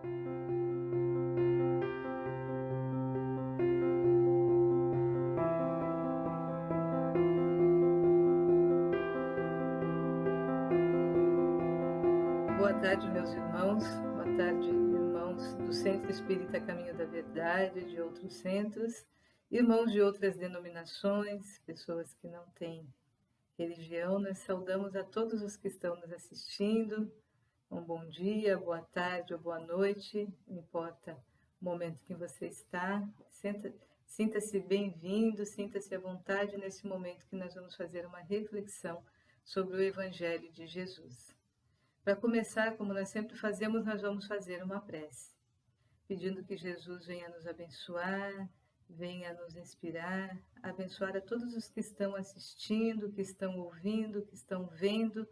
Boa tarde, meus irmãos. Boa tarde, irmãos do Centro Espírita Caminho da Verdade, de outros centros, irmãos de outras denominações, pessoas que não têm religião. Nós saudamos a todos os que estão nos assistindo. Um bom dia, boa tarde ou boa noite, não importa o momento que você está. Sinta-se bem-vindo, sinta-se à vontade nesse momento que nós vamos fazer uma reflexão sobre o Evangelho de Jesus. Para começar, como nós sempre fazemos, nós vamos fazer uma prece, pedindo que Jesus venha nos abençoar, venha nos inspirar, abençoar a todos os que estão assistindo, que estão ouvindo, que estão vendo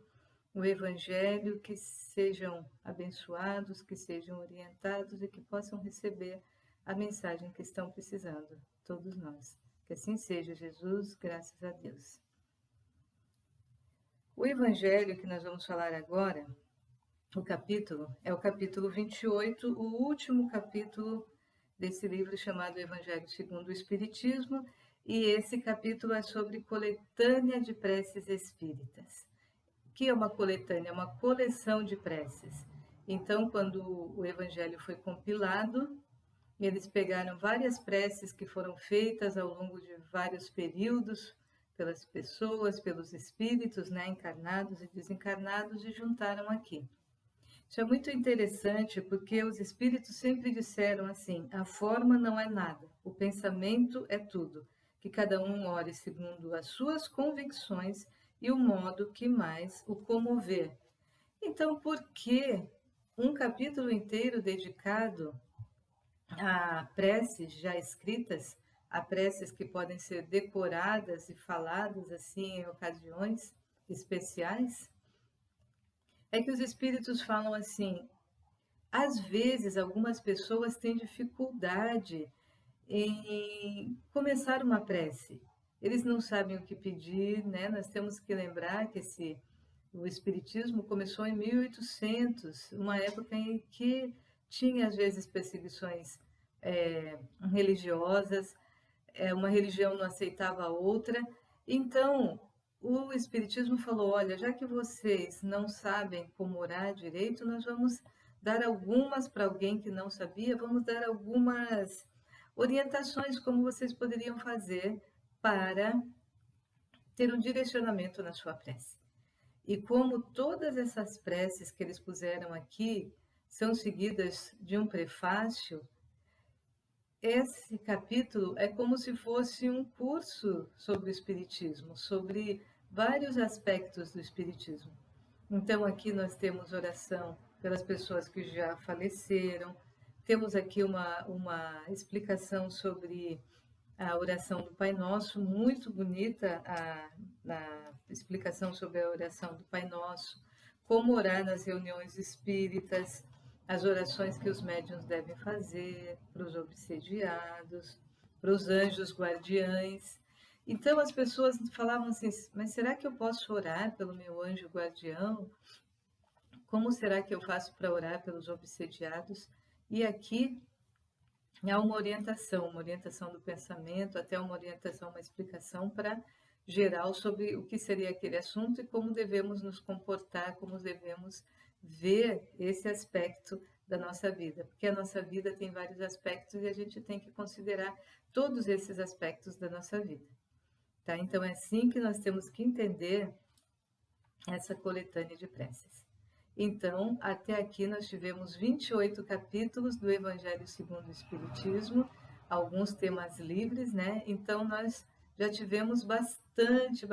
o Evangelho, que sejam abençoados, que sejam orientados e que possam receber a mensagem que estão precisando, todos nós. Que assim seja, Jesus, graças a Deus. O Evangelho que nós vamos falar agora, o capítulo, é o capítulo 28, o último capítulo desse livro chamado Evangelho segundo o Espiritismo, e esse capítulo é sobre coletânea de preces espíritas. O que é uma coletânea? É uma coleção de preces. Então, quando o Evangelho foi compilado, eles pegaram várias preces que foram feitas ao longo de vários períodos, pelas pessoas, pelos espíritos, né, encarnados e desencarnados, e juntaram aqui. Isso é muito interessante porque os espíritos sempre disseram assim: a forma não é nada, o pensamento é tudo, que cada um ore segundo as suas convicções e o modo que mais o comover. Então, por que um capítulo inteiro dedicado a preces já escritas, a preces que podem ser decoradas e faladas assim em ocasiões especiais? É que os espíritos falam assim: às vezes algumas pessoas têm dificuldade em começar uma prece. Eles não sabem o que pedir, né? Nós temos que lembrar que o Espiritismo começou em 1800, uma época em que tinha às vezes perseguições religiosas, uma religião não aceitava a outra. Então, o Espiritismo falou: olha, já que vocês não sabem como orar direito, nós vamos dar algumas para alguém que não sabia, vamos dar algumas orientações como vocês poderiam fazer para ter um direcionamento na sua prece. E como todas essas preces que eles puseram aqui são seguidas de um prefácio, esse capítulo é como se fosse um curso sobre o Espiritismo, sobre vários aspectos do Espiritismo. Então, aqui nós temos oração pelas pessoas que já faleceram, temos aqui uma explicação sobre a oração do Pai Nosso, muito bonita a explicação sobre a oração do Pai Nosso, como orar nas reuniões espíritas, as orações que os médiuns devem fazer para os obsediados, para os anjos guardiães. Então as pessoas falavam assim: mas será que eu posso orar pelo meu anjo guardião? Como será que eu faço para orar pelos obsediados? E aqui há uma orientação do pensamento, até uma orientação, uma explicação para geral sobre o que seria aquele assunto e como devemos nos comportar, como devemos ver esse aspecto da nossa vida, porque a nossa vida tem vários aspectos e a gente tem que considerar todos esses aspectos da nossa vida. Tá? Então é assim que nós temos que entender essa coletânea de preces. Então, até aqui nós tivemos 28 capítulos do Evangelho segundo o Espiritismo, alguns temas livres, né? Então, nós já tivemos bastante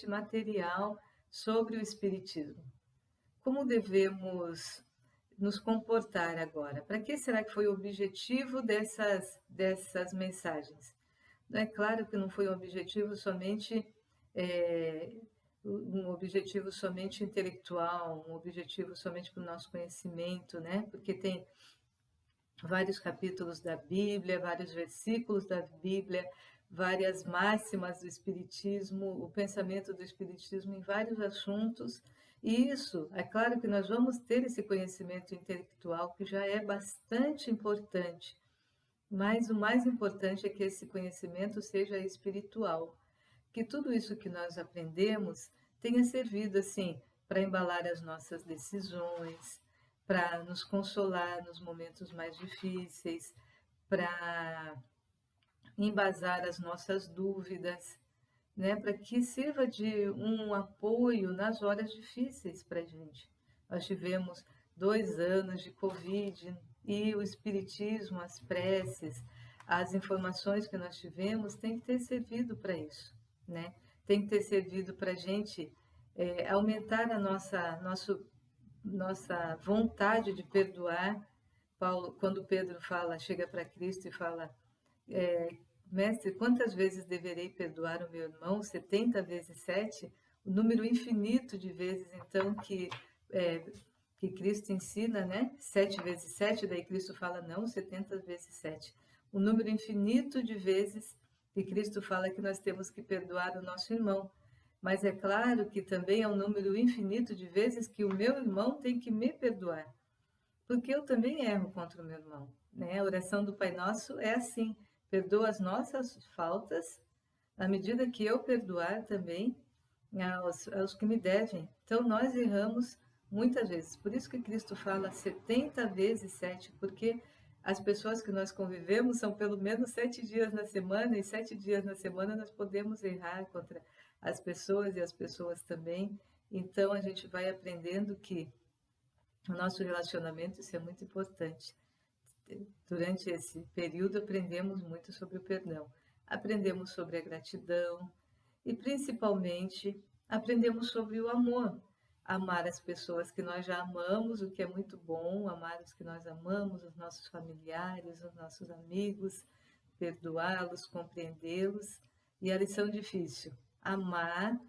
material sobre o Espiritismo. Como devemos nos comportar agora? Para que será que foi o objetivo dessas mensagens? É claro que não foi um objetivo somente intelectual, um objetivo somente para o nosso conhecimento, né? Porque tem vários capítulos da Bíblia, vários versículos da Bíblia, várias máximas do Espiritismo, o pensamento do Espiritismo em vários assuntos E isso, é claro que nós vamos ter esse conhecimento intelectual que já é bastante importante, mas o mais importante é que esse conhecimento seja espiritual, que tudo isso que nós aprendemos tenha servido assim para embalar as nossas decisões, para nos consolar nos momentos mais difíceis, para embasar as nossas dúvidas, né, para que sirva de um apoio nas horas difíceis para a gente. Nós tivemos 2 anos de Covid e o Espiritismo, as preces, as informações que nós tivemos têm que ter servido para isso, né? Tem que ter servido para a gente aumentar a nossa vontade de perdoar. Paulo, quando Pedro fala, chega para Cristo e fala, é, mestre, quantas vezes deverei perdoar o meu irmão? 70 vezes 7? O número infinito de vezes, então, que Cristo ensina, né? 7 vezes 7, daí Cristo fala, não, 70 vezes 7. O número infinito de vezes que Cristo fala que nós temos que perdoar o nosso irmão. Mas é claro que também é um número infinito de vezes que o meu irmão tem que me perdoar, porque eu também erro contra o meu irmão, né? A oração do Pai Nosso é assim: perdoa as nossas faltas, à medida que eu perdoar também aos que me devem. Então, nós erramos muitas vezes. Por isso que Cristo fala 70 vezes 7, porque as pessoas que nós convivemos são pelo menos 7 dias na semana, e 7 dias na semana nós podemos errar contra as pessoas e as pessoas também. Então, a gente vai aprendendo que o nosso relacionamento, isso é muito importante. Durante esse período, aprendemos muito sobre o perdão. Aprendemos sobre a gratidão e, principalmente, aprendemos sobre o amor. Amar as pessoas que nós já amamos, o que é muito bom, amar os que nós amamos, os nossos familiares, os nossos amigos, perdoá-los, compreendê-los. E a lição difícil, amar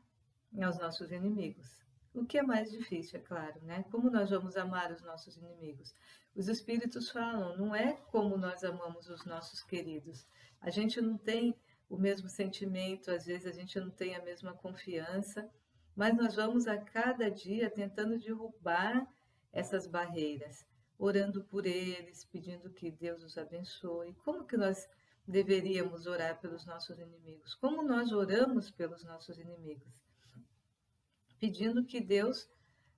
aos nossos inimigos. O que é mais difícil, é claro, né? Como nós vamos amar os nossos inimigos? Os espíritos falam, não é como nós amamos os nossos queridos. A gente não tem o mesmo sentimento, às vezes a gente não tem a mesma confiança, mas nós vamos a cada dia tentando derrubar essas barreiras, orando por eles, pedindo que Deus os abençoe. Como que nós deveríamos orar pelos nossos inimigos? Como nós oramos pelos nossos inimigos? Pedindo que Deus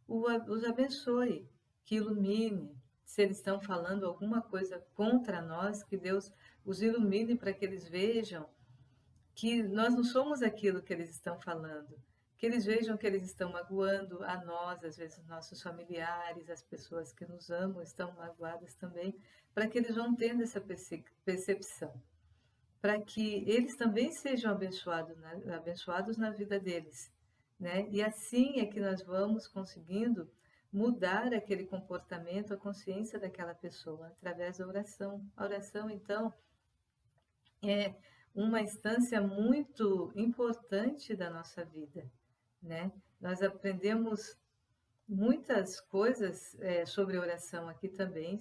os abençoe, que ilumine. Se eles estão falando alguma coisa contra nós, que Deus os ilumine para que eles vejam que nós não somos aquilo que eles estão falando. Que eles vejam que eles estão magoando a nós, às vezes nossos familiares, as pessoas que nos amam estão magoadas também, para que eles vão tendo essa percepção. Para que eles também sejam abençoados na vida deles, né? E assim é que nós vamos conseguindo mudar aquele comportamento, a consciência daquela pessoa, através da oração. A oração, então, é uma instância muito importante da nossa vida, né? Nós aprendemos muitas coisas sobre oração aqui também,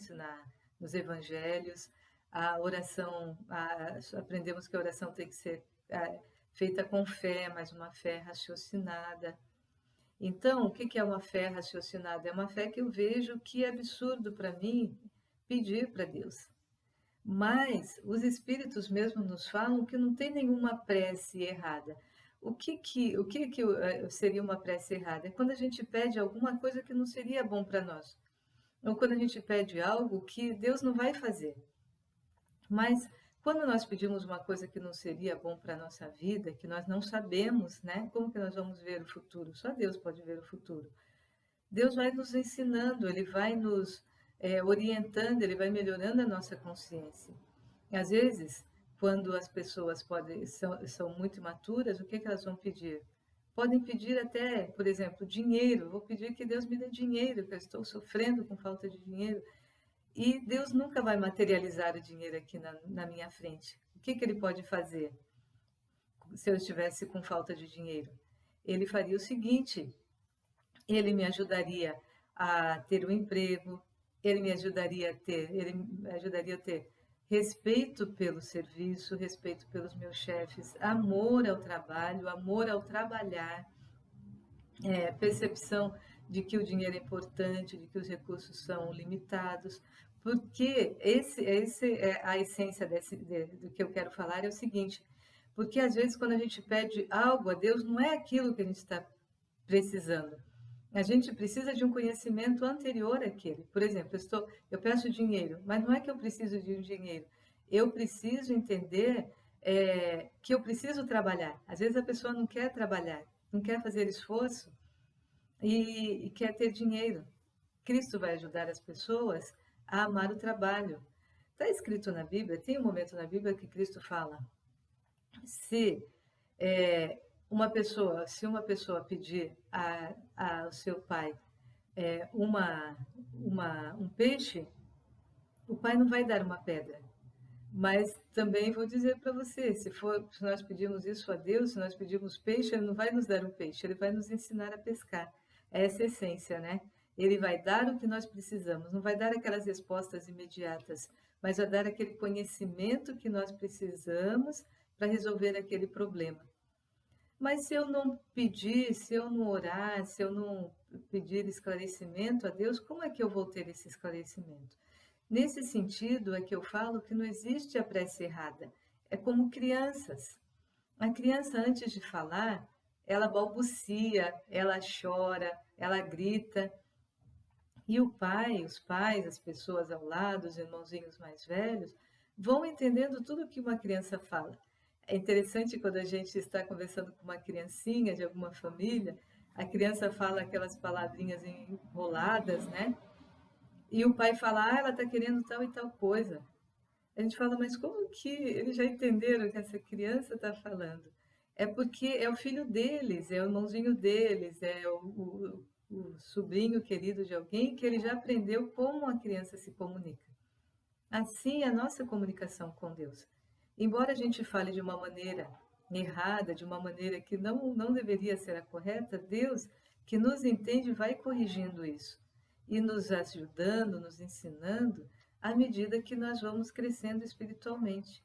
nos evangelhos. A oração, aprendemos que a oração tem que ser feita com fé, mas uma fé raciocinada. Então, o que é uma fé raciocinada? É uma fé que eu vejo que é absurdo para mim pedir para Deus. Mas os espíritos mesmo nos falam que não tem nenhuma prece errada. O que seria uma prece errada? É quando a gente pede alguma coisa que não seria bom para nós. Ou quando a gente pede algo que Deus não vai fazer. Mas quando nós pedimos uma coisa que não seria bom para a nossa vida, que nós não sabemos, né? Como que nós vamos ver o futuro? Só Deus pode ver o futuro. Deus vai nos ensinando, Ele vai nos orientando, Ele vai melhorando a nossa consciência. E, às vezes, quando as pessoas são muito imaturas, o que elas vão pedir? Podem pedir até, por exemplo, dinheiro. Vou pedir que Deus me dê dinheiro, que eu estou sofrendo com falta de dinheiro. E Deus nunca vai materializar o dinheiro aqui na minha frente. O que Ele pode fazer se eu estivesse com falta de dinheiro? Ele faria o seguinte: Ele me ajudaria a ter um emprego, Ele me ajudaria a ter respeito pelo serviço, respeito pelos meus chefes, amor ao trabalho, amor ao trabalhar, percepção de que o dinheiro é importante, de que os recursos são limitados, porque esse é a essência do que eu quero falar é o seguinte, porque às vezes quando a gente pede algo a Deus, não é aquilo que a gente está precisando. A gente precisa de um conhecimento anterior àquele. Por exemplo, eu peço dinheiro, mas não é que eu preciso de um dinheiro. Eu preciso entender que eu preciso trabalhar. Às vezes a pessoa não quer trabalhar, não quer fazer esforço e quer ter dinheiro. Cristo vai ajudar as pessoas a amar o trabalho. Está escrito na Bíblia, tem um momento na Bíblia que Cristo fala, se se uma pessoa pedir ao seu pai é, uma, um peixe, o pai não vai dar uma pedra. Mas também vou dizer para você, se nós pedimos isso a Deus, se nós pedimos peixe, Ele não vai nos dar um peixe, Ele vai nos ensinar a pescar. É essa a essência, né? Ele vai dar o que nós precisamos, não vai dar aquelas respostas imediatas, mas vai dar aquele conhecimento que nós precisamos para resolver aquele problema. Mas se eu não pedir, se eu não orar, se eu não pedir esclarecimento a Deus, como é que eu vou ter esse esclarecimento? Nesse sentido é que eu falo que não existe a prece errada. É como crianças. A criança, antes de falar, ela balbucia, ela chora, ela grita. E os pais, as pessoas ao lado, os irmãozinhos mais velhos, vão entendendo tudo que uma criança fala. É interessante quando a gente está conversando com uma criancinha de alguma família, a criança fala aquelas palavrinhas enroladas, né? E o pai fala, ela está querendo tal e tal coisa. A gente fala, mas como que eles já entenderam o que essa criança está falando? É porque é o filho deles, é o irmãozinho deles, é o sobrinho querido de alguém que ele já aprendeu como a criança se comunica. Assim é a nossa comunicação com Deus. Embora a gente fale de uma maneira errada, de uma maneira que não deveria ser a correta, Deus, que nos entende, vai corrigindo isso e nos ajudando, nos ensinando, à medida que nós vamos crescendo espiritualmente.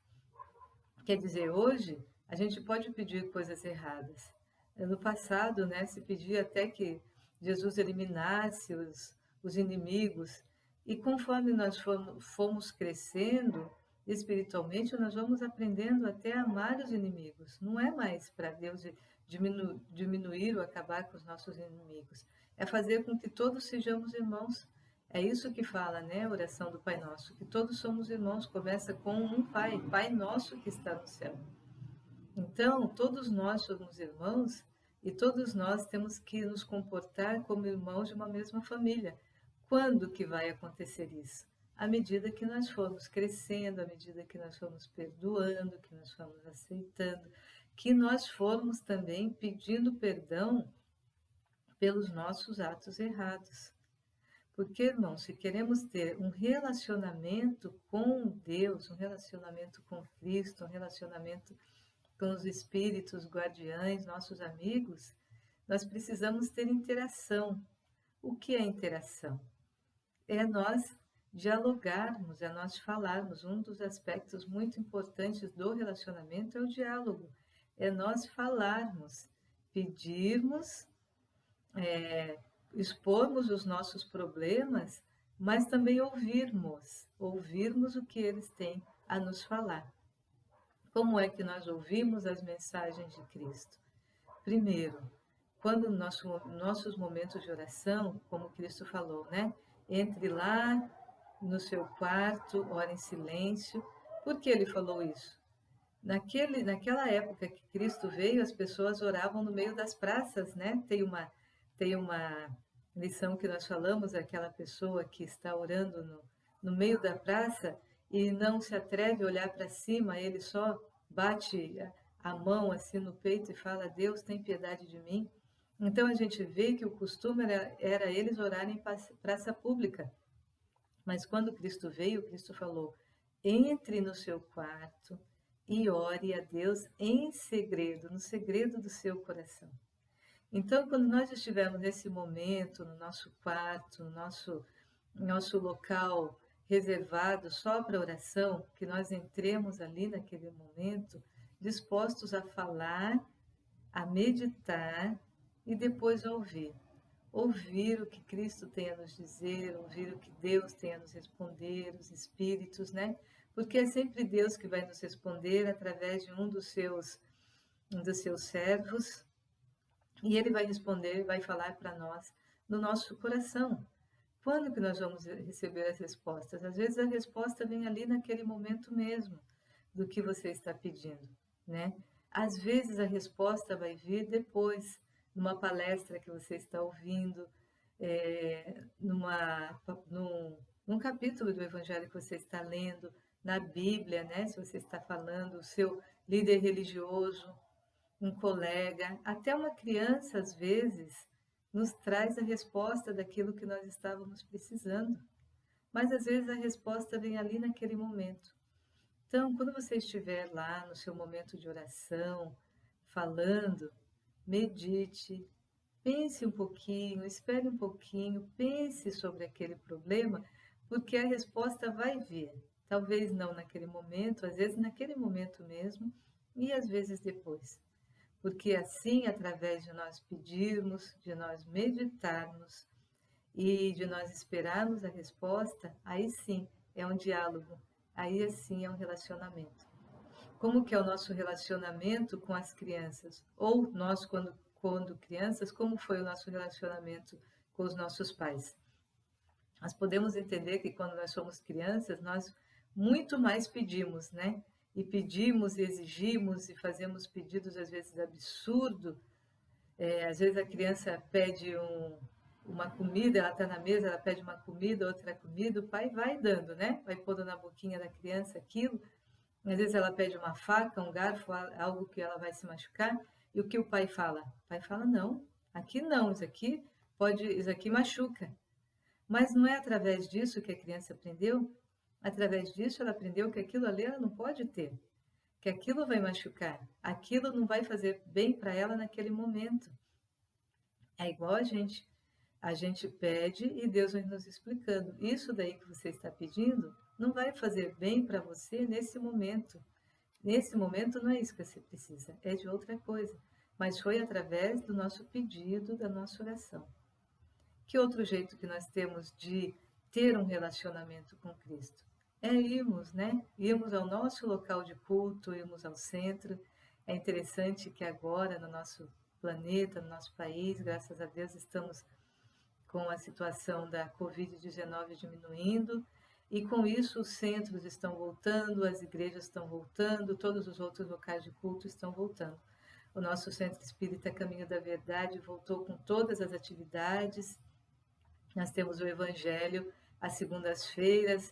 Quer dizer, hoje a gente pode pedir coisas erradas. No passado, né, se pedia até que Jesus eliminasse os inimigos. E conforme nós fomos crescendo espiritualmente, nós vamos aprendendo até a amar os inimigos. Não é mais para Deus diminuir ou acabar com os nossos inimigos. É fazer com que todos sejamos irmãos. É isso que fala, né, a oração do Pai Nosso, que todos somos irmãos, começa com um Pai, Pai Nosso que está no céu. Então, todos nós somos irmãos e todos nós temos que nos comportar como irmãos de uma mesma família. Quando que vai acontecer isso? À medida que nós formos crescendo, à medida que nós formos perdoando, que nós formos aceitando, que nós formos também pedindo perdão pelos nossos atos errados. Porque, irmãos, se queremos ter um relacionamento com Deus, um relacionamento com Cristo, um relacionamento com os espíritos guardiães, nossos amigos, nós precisamos ter interação. O que é interação? É nós dialogarmos, é nós falarmos. Um dos aspectos muito importantes do relacionamento é o diálogo. É nós falarmos, pedirmos, expormos os nossos problemas, mas também ouvirmos o que eles têm a nos falar. Como é que nós ouvimos as mensagens de Cristo? Primeiro, quando nossos momentos de oração, como Cristo falou, né? Entre lá no seu quarto, ore em silêncio. Por que ele falou isso? Naquela época que Cristo veio, as pessoas oravam no meio das praças, né? Tem uma lição que nós falamos, aquela pessoa que está orando no meio da praça e não se atreve a olhar para cima, ele só bate a mão assim no peito e fala, Deus tem piedade de mim. Então a gente vê que o costume era eles orarem em praça pública. Mas quando Cristo veio, Cristo falou, entre no seu quarto e ore a Deus em segredo, no segredo do seu coração. Então, quando nós estivermos nesse momento, no nosso quarto, no nosso local reservado só para oração, que nós entremos ali naquele momento, dispostos a falar, a meditar e depois a ouvir. ouvir o que Cristo tem a nos dizer, ouvir o que Deus tem a nos responder, os espíritos, né? Porque é sempre Deus que vai nos responder através de um dos seus servos, e ele vai responder, vai falar para nós no nosso coração. Quando que nós vamos receber as respostas? Às vezes a resposta vem ali naquele momento mesmo do que você está pedindo, né? Às vezes a resposta vai vir depois, numa palestra que você está ouvindo, num capítulo do Evangelho que você está lendo, na Bíblia, né? Se você está falando, o seu líder religioso, um colega, até uma criança, às vezes, nos traz a resposta daquilo que nós estávamos precisando. Mas às vezes a resposta vem ali naquele momento. Então, quando você estiver lá no seu momento de oração, falando, medite, pense um pouquinho, espere um pouquinho, pense sobre aquele problema, porque a resposta vai vir. Talvez não naquele momento, às vezes naquele momento mesmo, e às vezes depois. Porque assim, através de nós pedirmos, de nós meditarmos e de nós esperarmos a resposta, aí sim é um diálogo, aí sim é um relacionamento. Como que é o nosso relacionamento com as crianças? Ou nós, quando crianças, como foi o nosso relacionamento com os nossos pais? Nós podemos entender que quando nós somos crianças, nós muito mais pedimos, né? E pedimos, e exigimos, e fazemos pedidos às vezes absurdos. Às vezes a criança pede uma comida, ela está na mesa, ela pede uma comida, outra comida, o pai vai dando, né? Vai pondo na boquinha da criança aquilo. Às vezes ela pede uma faca, um garfo, algo que ela vai se machucar. E o que o pai fala? O pai fala, não, isso aqui machuca. Mas não é através disso que a criança aprendeu? Através disso ela aprendeu que aquilo ali ela não pode ter, que aquilo vai machucar, aquilo não vai fazer bem para ela naquele momento. É igual a gente pede e Deus vai nos explicando. Isso daí que você está pedindo não vai fazer bem para você nesse momento. Nesse momento não é isso que você precisa, é de outra coisa. Mas foi através do nosso pedido, da nossa oração. Que outro jeito que nós temos de ter um relacionamento com Cristo? É irmos, né? Irmos ao nosso local de culto, irmos ao centro. É interessante que agora no nosso planeta, no nosso país, graças a Deus, estamos com a situação da Covid-19 diminuindo, e com isso os centros estão voltando, as igrejas estão voltando, todos os outros locais de culto estão voltando. O nosso Centro Espírita Caminho da Verdade voltou com todas as atividades. Nós temos o Evangelho às segundas-feiras,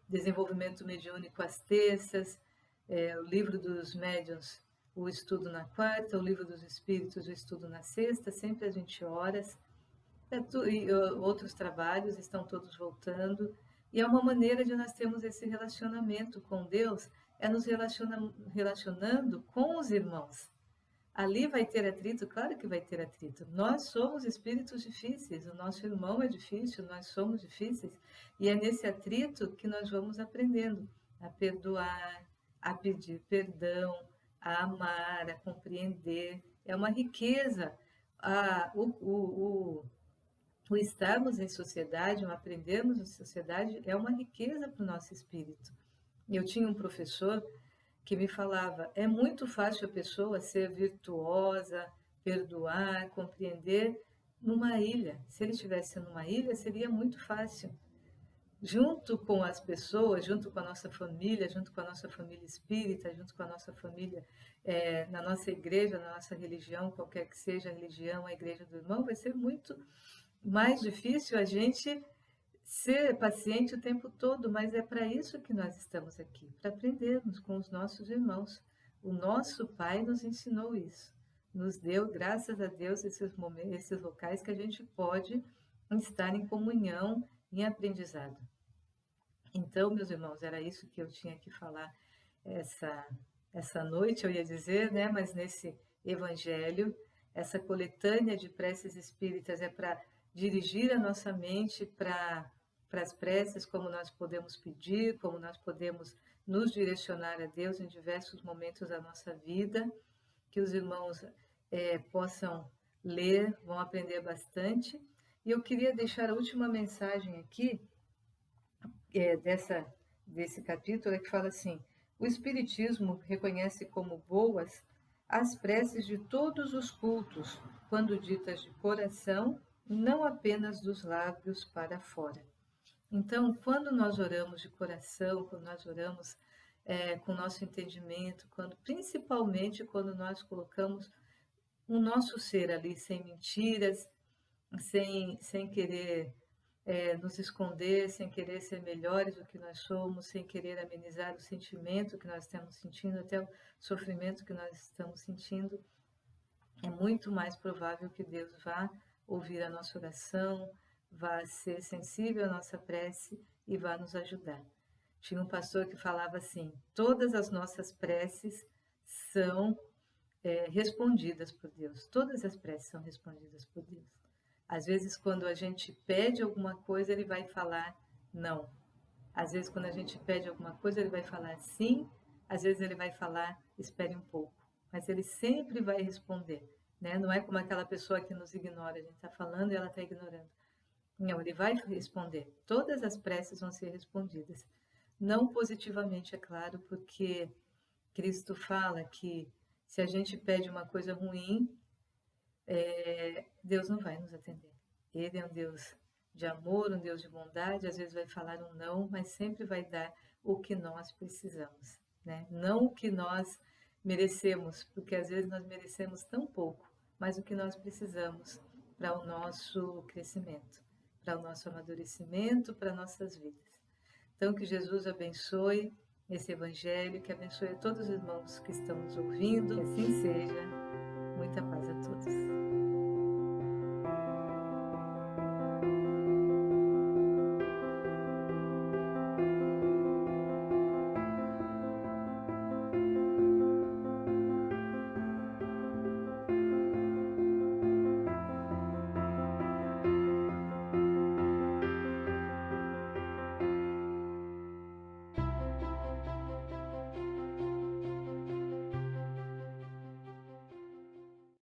desenvolvimento mediúnico às terças, o livro dos médiuns, o estudo na quarta, o livro dos espíritos, o estudo na sexta, sempre às 20 horas. E outros trabalhos estão todos voltando. E é uma maneira de nós termos esse relacionamento com Deus, é nos relacionando com os irmãos. Ali vai ter atrito? Claro que vai ter atrito. Nós somos espíritos difíceis, o nosso irmão é difícil, nós somos difíceis. E é nesse atrito que nós vamos aprendendo a perdoar, a pedir perdão, a amar, a compreender. É uma riqueza. O estarmos em sociedade, o aprendermos em sociedade, é uma riqueza para o nosso espírito. Eu tinha um professor que me falava, é muito fácil a pessoa ser virtuosa, perdoar, compreender numa ilha. Se ele estivesse numa ilha, seria muito fácil. Junto com as pessoas, junto com a nossa família, junto com a nossa família espírita, junto com a nossa família, na nossa igreja, na nossa religião, qualquer que seja a religião, a igreja do irmão, vai ser muito mais difícil a gente ser paciente o tempo todo, mas é para isso que nós estamos aqui, para aprendermos com os nossos irmãos. O nosso Pai nos ensinou isso, nos deu, graças a Deus, esses momentos, esses locais que a gente pode estar em comunhão, em aprendizado. Então, meus irmãos, era isso que eu tinha que falar essa noite, eu ia dizer, né? Mas nesse evangelho, essa coletânea de preces espíritas é para dirigir a nossa mente para as preces, como nós podemos pedir, como nós podemos nos direcionar a Deus em diversos momentos da nossa vida, que os irmãos possam ler, vão aprender bastante. E eu queria deixar a última mensagem aqui, desse capítulo, que fala assim: o Espiritismo reconhece como boas as preces de todos os cultos, quando ditas de coração, não apenas dos lábios para fora. Então, quando nós oramos de coração, quando nós oramos com o nosso entendimento, principalmente quando nós colocamos o nosso ser ali sem mentiras, sem querer nos esconder, sem querer ser melhores do que nós somos, sem querer amenizar o sentimento que nós estamos sentindo, até o sofrimento que nós estamos sentindo, é muito mais provável que Deus vá ouvir a nossa oração, vá ser sensível à nossa prece e vá nos ajudar. Tinha um pastor que falava assim: todas as nossas preces são respondidas por Deus. Todas as preces são respondidas por Deus. Às vezes, quando a gente pede alguma coisa, Ele vai falar não. Às vezes, quando a gente pede alguma coisa, Ele vai falar sim. Às vezes, Ele vai falar espere um pouco. Mas Ele sempre vai responder, né? Não é como aquela pessoa que nos ignora. A gente está falando e ela está ignorando. Não, Ele vai responder. Todas as preces vão ser respondidas. Não positivamente, é claro, porque Cristo fala que se a gente pede uma coisa ruim, Deus não vai nos atender. Ele é um Deus de amor, um Deus de bondade, às vezes vai falar um não, mas sempre vai dar o que nós precisamos, né? Não o que nós merecemos, porque às vezes nós merecemos tão pouco, mas o que nós precisamos para o nosso crescimento, para o nosso amadurecimento, para nossas vidas. Então, que Jesus abençoe esse evangelho, que abençoe a todos os irmãos que estão nos ouvindo, que assim seja. Muita paz a todos.